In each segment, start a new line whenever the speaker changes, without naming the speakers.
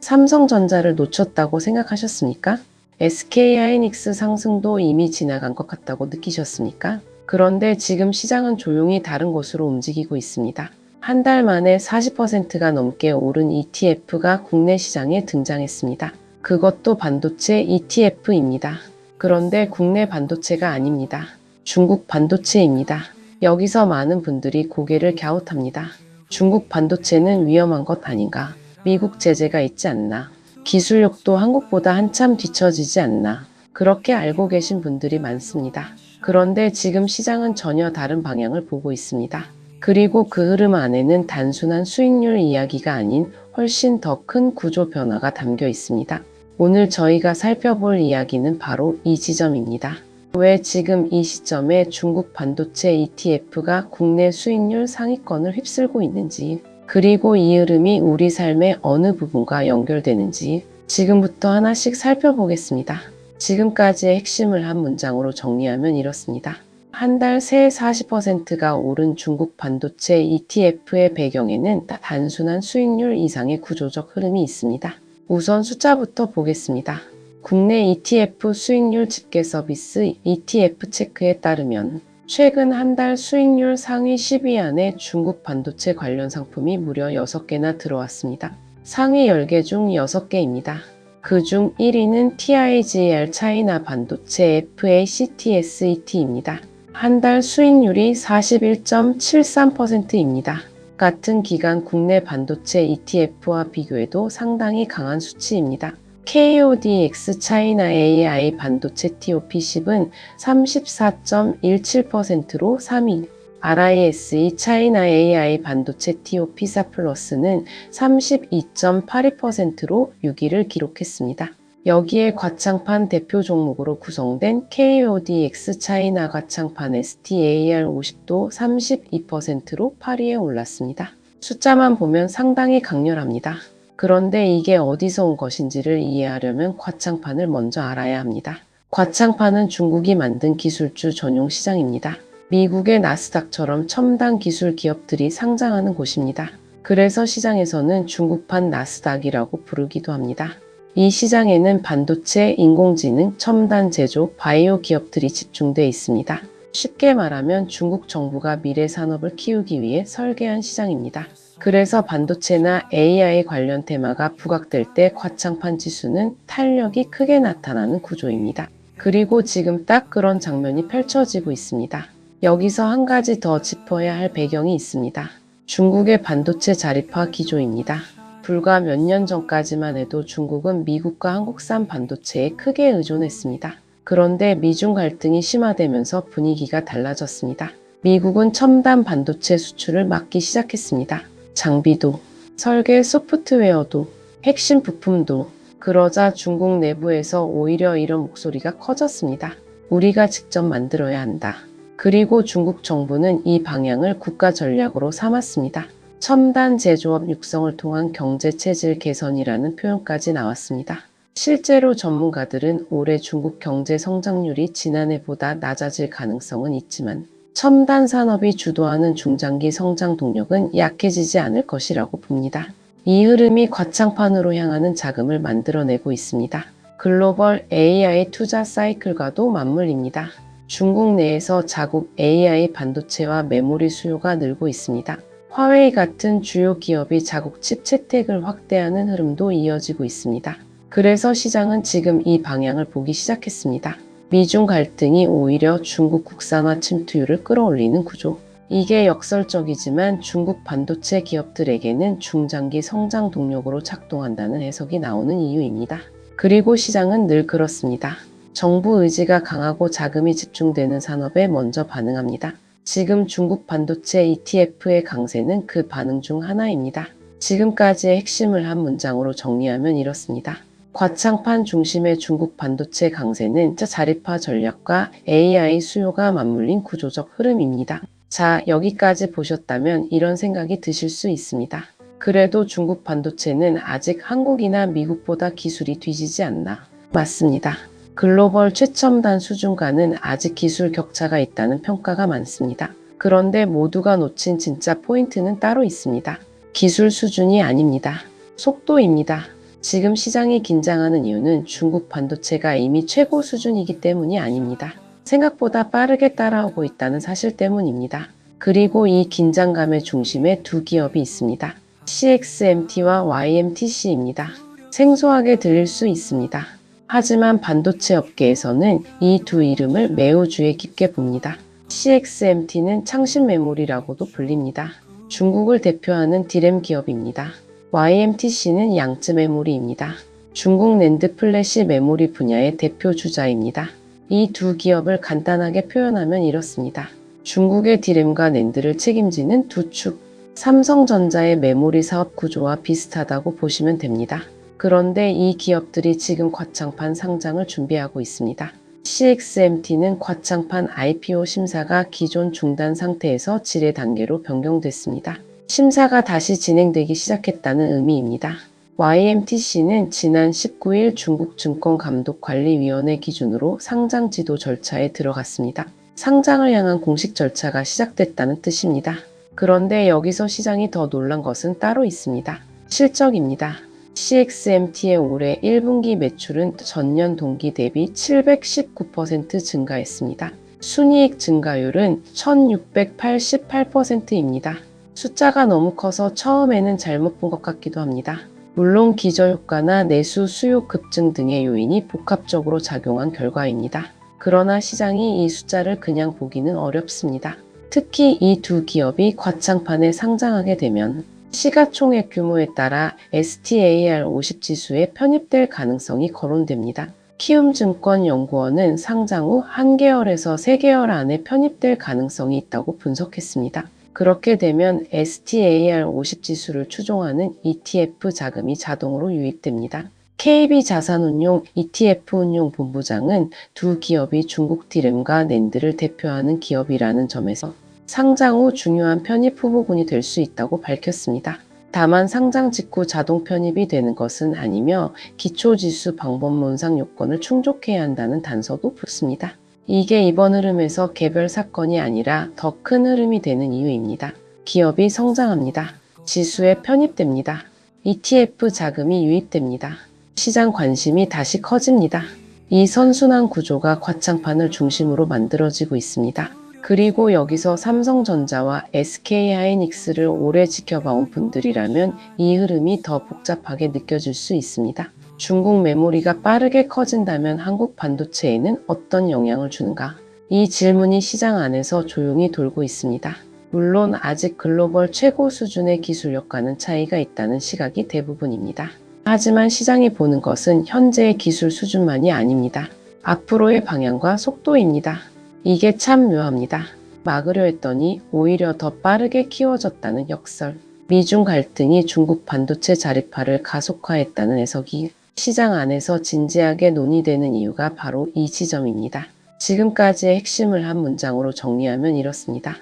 삼성전자를 놓쳤다고 생각하셨습니까? SK하이닉스 상승도 이미 지나간 것 같다고 느끼셨습니까? 그런데 지금 시장은 조용히 다른 곳으로 움직이고 있습니다. 한 달 만에 40%가 넘게 오른 ETF가 국내 시장에 등장했습니다. 그것도 반도체 ETF입니다. 그런데 국내 반도체가 아닙니다. 중국 반도체입니다. 여기서 많은 분들이 고개를 갸웃합니다. 중국 반도체는 위험한 것 아닌가? 미국 제재가 있지 않나? 기술력도 한국보다 한참 뒤처지지 않나? 그렇게 알고 계신 분들이 많습니다. 그런데 지금 시장은 전혀 다른 방향을 보고 있습니다. 그리고 그 흐름 안에는 단순한 수익률 이야기가 아닌 훨씬 더 큰 구조 변화가 담겨 있습니다. 오늘 저희가 살펴볼 이야기는 바로 이 지점입니다. 왜 지금 이 시점에 중국 반도체 ETF가 국내 수익률 상위권을 휩쓸고 있는지, 그리고 이 흐름이 우리 삶의 어느 부분과 연결되는지 지금부터 하나씩 살펴보겠습니다. 지금까지의 핵심을 한 문장으로 정리하면 이렇습니다. 한 달 새 40%가 오른 중국 반도체 ETF의 배경에는 단순한 수익률 이상의 구조적 흐름이 있습니다. 우선 숫자부터 보겠습니다. 국내 ETF 수익률 집계 서비스 ETF 체크에 따르면 최근 한 달 수익률 상위 10위 안에 중국 반도체 관련 상품이 무려 6개나 들어왔습니다. 상위 10개 중 6개입니다. 그중 1위는 TIGL 차이나 반도체 FACTSET입니다. 한 달 수익률이 41.73%입니다. 같은 기간 국내 반도체 ETF와 비교해도 상당히 강한 수치입니다. KODX 차이나 AI 반도체 TOP10은 34.17%로 3위, RISE 차이나 AI 반도체 TOP4 플러스는 32.82%로 6위를 기록했습니다. 여기에 과창판 대표 종목으로 구성된 KODX 차이나 과창판 STAR50도 32%로 8위에 올랐습니다. 숫자만 보면 상당히 강렬합니다. 그런데 이게 어디서 온 것인지를 이해하려면 과창판을 먼저 알아야 합니다. 과창판은 중국이 만든 기술주 전용 시장입니다. 미국의 나스닥처럼 첨단 기술 기업들이 상장하는 곳입니다. 그래서 시장에서는 중국판 나스닥이라고 부르기도 합니다. 이 시장에는 반도체, 인공지능, 첨단 제조, 바이오 기업들이 집중돼 있습니다. 쉽게 말하면 중국 정부가 미래 산업을 키우기 위해 설계한 시장입니다. 그래서 반도체나 AI 관련 테마가 부각될 때 과창판 지수는 탄력이 크게 나타나는 구조입니다. 그리고 지금 딱 그런 장면이 펼쳐지고 있습니다. 여기서 한 가지 더 짚어야 할 배경이 있습니다. 중국의 반도체 자립화 기조입니다. 불과 몇 년 전까지만 해도 중국은 미국과 한국산 반도체에 크게 의존했습니다. 그런데 미중 갈등이 심화되면서 분위기가 달라졌습니다. 미국은 첨단 반도체 수출을 막기 시작했습니다. 장비도, 설계 소프트웨어도, 핵심 부품도. 그러자 중국 내부에서 오히려 이런 목소리가 커졌습니다. 우리가 직접 만들어야 한다. 그리고 중국 정부는 이 방향을 국가 전략으로 삼았습니다. 첨단 제조업 육성을 통한 경제체질 개선이라는 표현까지 나왔습니다. 실제로 전문가들은 올해 중국 경제 성장률이 지난해보다 낮아질 가능성은 있지만 첨단 산업이 주도하는 중장기 성장 동력은 약해지지 않을 것이라고 봅니다. 이 흐름이 과창판으로 향하는 자금을 만들어내고 있습니다. 글로벌 AI 투자 사이클과도 맞물립니다. 중국 내에서 자국 AI 반도체와 메모리 수요가 늘고 있습니다. 화웨이 같은 주요 기업이 자국 칩 채택을 확대하는 흐름도 이어지고 있습니다. 그래서 시장은 지금 이 방향을 보기 시작했습니다. 미중 갈등이 오히려 중국 국산화 침투율을 끌어올리는 구조. 이게 역설적이지만 중국 반도체 기업들에게는 중장기 성장 동력으로 작동한다는 해석이 나오는 이유입니다. 그리고 시장은 늘 그렇습니다. 정부 의지가 강하고 자금이 집중되는 산업에 먼저 반응합니다. 지금 중국 반도체 ETF의 강세는 그 반응 중 하나입니다. 지금까지의 핵심을 한 문장으로 정리하면 이렇습니다. 과창판 중심의 중국 반도체 강세는 자립화 전략과 AI 수요가 맞물린 구조적 흐름입니다. 자, 여기까지 보셨다면 이런 생각이 드실 수 있습니다. 그래도 중국 반도체는 아직 한국이나 미국보다 기술이 뒤지지 않나? 맞습니다. 글로벌 최첨단 수준과는 아직 기술 격차가 있다는 평가가 많습니다. 그런데 모두가 놓친 진짜 포인트는 따로 있습니다. 기술 수준이 아닙니다. 속도입니다. 지금 시장이 긴장하는 이유는 중국 반도체가 이미 최고 수준이기 때문이 아닙니다. 생각보다 빠르게 따라오고 있다는 사실 때문입니다. 그리고 이 긴장감의 중심에 두 기업이 있습니다. CXMT와 YMTC입니다. 생소하게 들릴 수 있습니다. 하지만 반도체 업계에서는 이 두 이름을 매우 주의 깊게 봅니다. CXMT는 창신 메모리라고도 불립니다. 중국을 대표하는 디램 기업입니다. YMTC는 양쯔 메모리입니다. 중국 낸드 플래시 메모리 분야의 대표 주자입니다. 이 두 기업을 간단하게 표현하면 이렇습니다. 중국의 디램과 낸드를 책임지는 두 축, 삼성전자의 메모리 사업 구조와 비슷하다고 보시면 됩니다. 그런데 이 기업들이 지금 과창판 상장을 준비하고 있습니다. CXMT는 과창판 IPO 심사가 기존 중단 상태에서 지뢰 단계로 변경됐습니다. 심사가 다시 진행되기 시작했다는 의미입니다. YMTC는 지난 19일 중국 증권감독관리위원회 기준으로 상장 지도 절차에 들어갔습니다. 상장을 향한 공식 절차가 시작됐다는 뜻입니다. 그런데 여기서 시장이 더 놀란 것은 따로 있습니다. 실적입니다. CXMT의 올해 1분기 매출은 전년 동기 대비 719% 증가했습니다. 순이익 증가율은 1688%입니다. 숫자가 너무 커서 처음에는 잘못 본 것 같기도 합니다. 물론 기저효과나 내수 수요 급증 등의 요인이 복합적으로 작용한 결과입니다. 그러나 시장이 이 숫자를 그냥 보기는 어렵습니다. 특히 이 두 기업이 과창판에 상장하게 되면 시가총액 규모에 따라 STAR50 지수에 편입될 가능성이 거론됩니다. 키움증권연구원은 상장 후 1개월에서 3개월 안에 편입될 가능성이 있다고 분석했습니다. 그렇게 되면 STAR50 지수를 추종하는 ETF 자금이 자동으로 유입됩니다. KB자산운용 ETF 운용 본부장은 두 기업이 중국 디램과 낸드를 대표하는 기업이라는 점에서 상장 후 중요한 편입 후보군이 될 수 있다고 밝혔습니다. 다만 상장 직후 자동 편입이 되는 것은 아니며 기초지수 방법론상 요건을 충족해야 한다는 단서도 붙습니다. 이게 이번 흐름에서 개별 사건이 아니라 더 큰 흐름이 되는 이유입니다. 기업이 성장합니다. 지수에 편입됩니다. ETF 자금이 유입됩니다. 시장 관심이 다시 커집니다. 이 선순환 구조가 과창판을 중심으로 만들어지고 있습니다. 그리고 여기서 삼성전자와 SK하이닉스를 오래 지켜봐온 분들이라면 이 흐름이 더 복잡하게 느껴질 수 있습니다. 중국 메모리가 빠르게 커진다면 한국 반도체에는 어떤 영향을 주는가? 이 질문이 시장 안에서 조용히 돌고 있습니다. 물론 아직 글로벌 최고 수준의 기술력과는 차이가 있다는 시각이 대부분입니다. 하지만 시장이 보는 것은 현재의 기술 수준만이 아닙니다. 앞으로의 방향과 속도입니다. 이게 참 묘합니다. 막으려 했더니 오히려 더 빠르게 키워졌다는 역설. 미중 갈등이 중국 반도체 자립화를 가속화했다는 해석이 시장 안에서 진지하게 논의되는 이유가 바로 이 지점입니다. 지금까지의 핵심을 한 문장으로 정리하면 이렇습니다.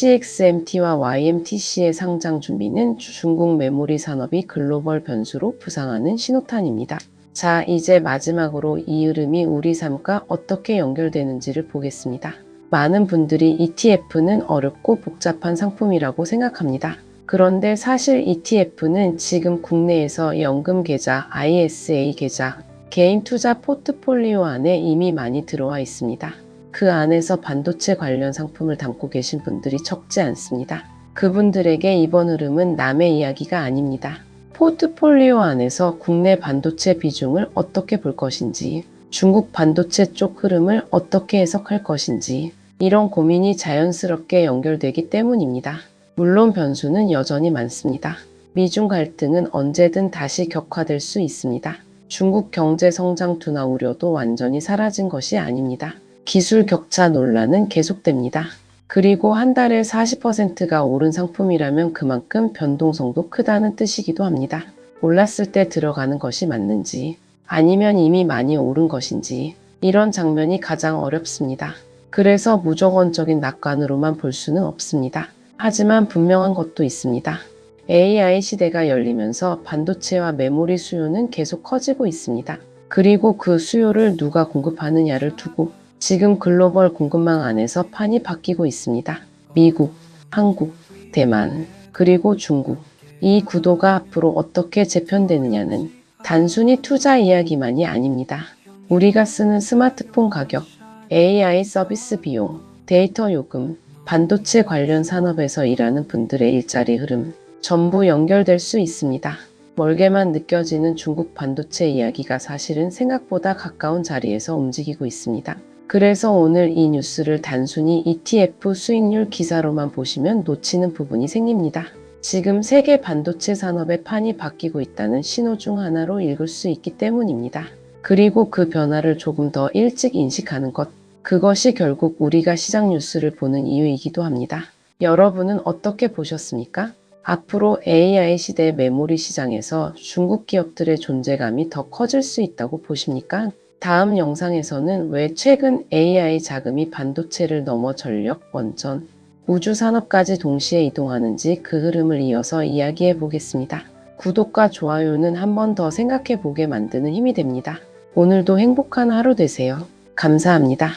CXMT와 YMTC의 상장 준비는 중국 메모리 산업이 글로벌 변수로 부상하는 신호탄입니다. 자, 이제 마지막으로 이 흐름이 우리 삶과 어떻게 연결되는지를 보겠습니다. 많은 분들이 ETF는 어렵고 복잡한 상품이라고 생각합니다. 그런데 사실 ETF는 지금 국내에서 연금 계좌, ISA 계좌, 개인 투자 포트폴리오 안에 이미 많이 들어와 있습니다. 그 안에서 반도체 관련 상품을 담고 계신 분들이 적지 않습니다. 그분들에게 이번 흐름은 남의 이야기가 아닙니다. 포트폴리오 안에서 국내 반도체 비중을 어떻게 볼 것인지, 중국 반도체 쪽 흐름을 어떻게 해석할 것인지, 이런 고민이 자연스럽게 연결되기 때문입니다. 물론 변수는 여전히 많습니다. 미중 갈등은 언제든 다시 격화될 수 있습니다. 중국 경제 성장 둔화 우려도 완전히 사라진 것이 아닙니다. 기술 격차 논란은 계속됩니다. 그리고 한 달에 40%가 오른 상품이라면 그만큼 변동성도 크다는 뜻이기도 합니다. 올랐을 때 들어가는 것이 맞는지, 아니면 이미 많이 오른 것인지, 이런 장면이 가장 어렵습니다. 그래서 무조건적인 낙관으로만 볼 수는 없습니다. 하지만 분명한 것도 있습니다. AI 시대가 열리면서 반도체와 메모리 수요는 계속 커지고 있습니다. 그리고 그 수요를 누가 공급하느냐를 두고 지금 글로벌 공급망 안에서 판이 바뀌고 있습니다. 미국, 한국, 대만, 그리고 중국. 이 구도가 앞으로 어떻게 재편되느냐는 단순히 투자 이야기만이 아닙니다. 우리가 쓰는 스마트폰 가격, AI 서비스 비용, 데이터 요금, 반도체 관련 산업에서 일하는 분들의 일자리 흐름, 전부 연결될 수 있습니다. 멀게만 느껴지는 중국 반도체 이야기가 사실은 생각보다 가까운 자리에서 움직이고 있습니다. 그래서 오늘 이 뉴스를 단순히 ETF 수익률 기사로만 보시면 놓치는 부분이 생깁니다. 지금 세계 반도체 산업의 판이 바뀌고 있다는 신호 중 하나로 읽을 수 있기 때문입니다. 그리고 그 변화를 조금 더 일찍 인식하는 것, 그것이 결국 우리가 시장 뉴스를 보는 이유이기도 합니다. 여러분은 어떻게 보셨습니까? 앞으로 AI 시대 메모리 시장에서 중국 기업들의 존재감이 더 커질 수 있다고 보십니까? 다음 영상에서는 왜 최근 AI 자금이 반도체를 넘어 전력, 원전, 우주 산업까지 동시에 이동하는지 그 흐름을 이어서 이야기해 보겠습니다. 구독과 좋아요는 한 번 더 생각해 보게 만드는 힘이 됩니다. 오늘도 행복한 하루 되세요. 감사합니다.